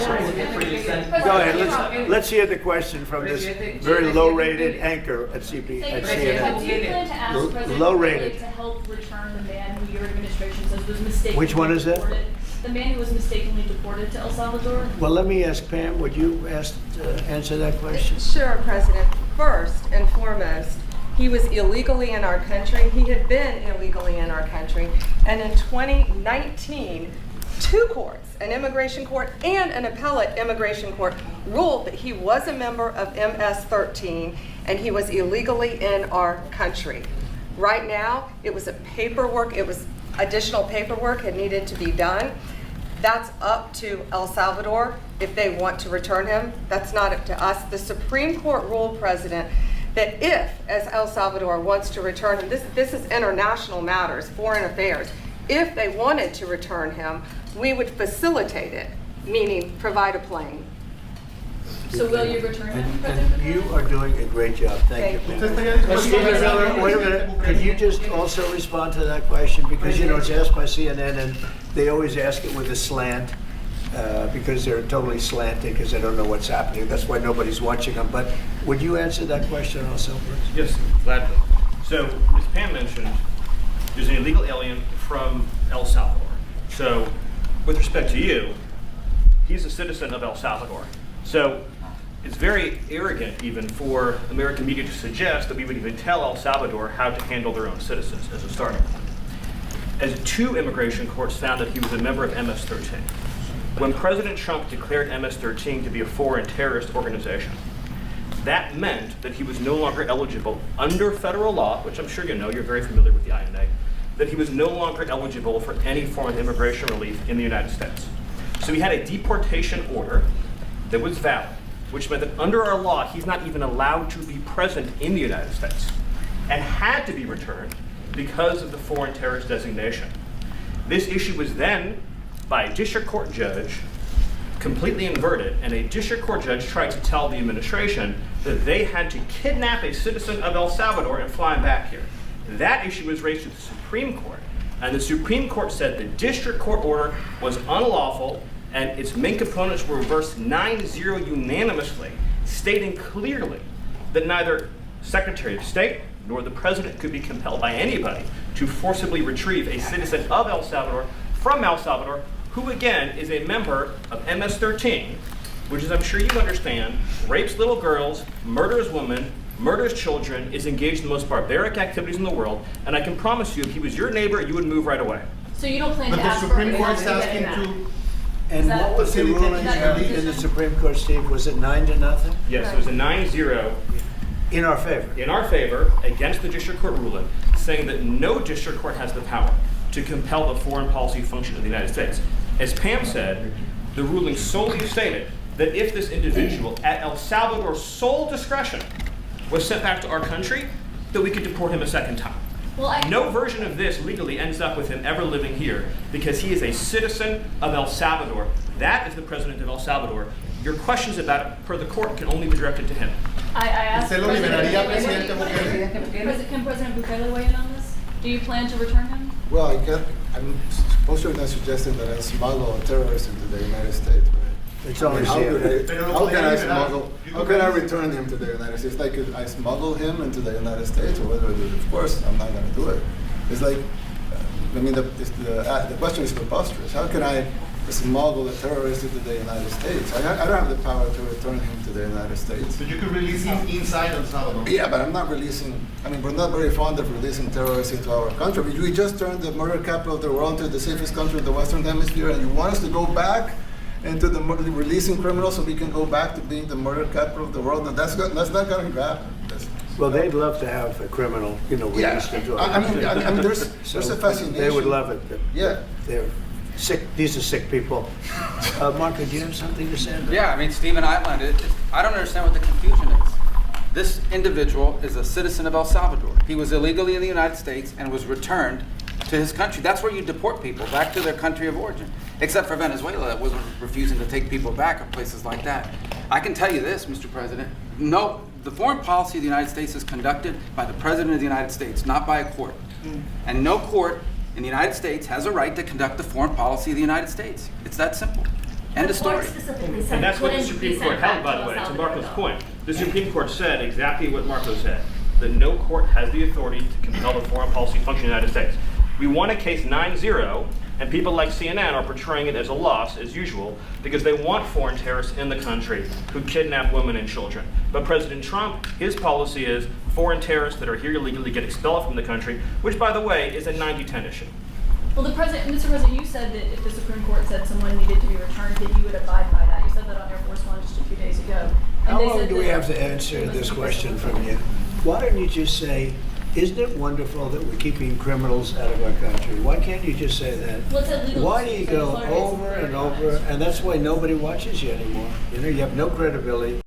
Go ahead, let's hear the question from this very low-rated anchor at Do you CNN. plan to ask President Low-rated. to help return the man who your administration says was mistakenly Which one is that? deported? The man who was mistakenly deported to El Salvador? Well, let me ask Pam, would you answer that question? Sure, President. First and foremost, he was illegally in our country. He had been illegally in our country. And in 2019, two courts, an immigration court and an appellate immigration court, ruled that he was a member of MS-13 and he was illegally in our country. Right now, it was additional paperwork had needed to be done. That's up to El Salvador if they want to return him. That's not up to us. The Supreme Court ruled, President, that if, as El Salvador wants to return him, this is international matters, foreign affairs, if they wanted to return him, we would facilitate it, meaning provide a plane. So will you return him, And President? you are doing a great job. Thank you, Pam. Wait a minute, could you just also respond to that question? Because, you know, it's asked by CNN and they always ask it with a slant because they're totally slanted because they don't know what's happening. That's why nobody's watching them. But would you answer that question also, please? Yes, gladly. So, as Pam mentioned, there's an illegal alien from El Salvador. So, with respect to you, he's a citizen of El Salvador. So, it's very arrogant even for American media to suggest that we would even tell El Salvador how to handle their own citizens as a starting point. As two immigration courts found that he was a member of MS-13. When President Trump declared MS-13 to be a foreign terrorist organization, that meant that he was no longer eligible under federal law, which I'm sure you know, you're very familiar with the INA, that he was no longer eligible for any form of immigration relief in the United States. So he had a deportation order that was valid, which meant that under our law, he's not even allowed to be present in the United States and had to be returned because of the foreign terrorist designation. This issue was then, by a district court judge, completely inverted, and a district court judge tried to tell the administration that they had to kidnap a citizen of El Salvador and fly him back here. That issue was raised to the Supreme Court, and the Supreme Court said the district court order was unlawful and its main components were reversed 9-0 unanimously, stating clearly that neither Secretary of State nor the President could be compelled by anybody to forcibly retrieve a citizen of El Salvador from El Salvador, who again is a member of MS-13, which, as I'm sure you understand, rapes little girls, murders women, murders children, is engaged in the most barbaric activities in the world, and I can promise you if he was your neighbor, you would move right away. So you don't plan But to the ask for Supreme a Court's waiver to get asking him out? to, And what was the ruling in the Supreme Court, Steve? Was it 9-0? Yes, it was a 9-0 In our favor? in our favor against the district court ruling, saying that no district court has the power to compel the foreign policy function of the United States. As Pam said, the ruling solely stated that if this individual, at El Salvador's sole discretion, was sent back to our country, that we could deport him a second time. Well, No version of this legally ends up with him ever living here because he is a citizen of El Salvador. That is the president of El Salvador. Your questions about it, per the court, can only be directed to him. I asked ¿Usted lo liberaría, Presidente Bukele. Can President Bukele weigh in on this? Do you plan to return him? Well, I'm supposed to not suggesting that I smuggle a terrorist into the United States, right? It's only How You can I return him to the United States? Like, could I smuggle him into the United States, or what do I do? Of course, I'm not going to do it. It's like, I mean, the question is preposterous. How can I smuggle a terrorist into the United States? I don't have the power to return him to the United States. so you could release him inside El Salvador. Yeah, but I'm not releasing, I mean, we're not very fond of releasing terrorists into our country. We just turned the murder capital of the world to the safest country in the Western Hemisphere, and you want us to go back into the releasing criminals so we can go back to being the murder capital of the world? That's not going to happen. Well, they'd love to have a criminal, released into our I mean, there's a fascination. They would love it. Yeah. They're sick. These are sick people. Marco, do you have something to say? Yeah, I mean, Stephen outlined it. I don't understand what the confusion is. This individual is a citizen of El Salvador. He was illegally in the United States and was returned to his country. That's where you deport people, back to their country of origin. Except for Venezuela, that was refusing to take people back, or places like that. I can tell you this, Mr. President. No, the foreign policy of the United States is conducted by the President of the United States, not by a court. And no court in the United States has a right to conduct the foreign policy of the United States. It's that simple. End of story. Specifically said And that's what the couldn't be Supreme Court sent back held, by to the El way, to Salvador, Marco's though. point. The Supreme Court said exactly what Marco said, that no court has the authority to compel the foreign policy function of the United States. We won a case 9-0, and people like CNN are portraying it as a loss, as usual, because they want foreign terrorists in the country who kidnap women and children. But President Trump, his policy is foreign terrorists that are here illegally get expelled from the country, which, by the way, is a 90-10 issue. Well, Mr. President, you said that if the Supreme Court said someone needed to be returned, that you would abide by that. You said that on Air Force One just a few days ago. And How they long said do we that- have to answer this question from you? Why don't you just say, isn't it wonderful that we're keeping criminals out of our country? Why can't you just say that? Well, it's illegal. Why do you So go as long as it's over and very over, honest. and that's why nobody watches you anymore. You know, you have no credibility.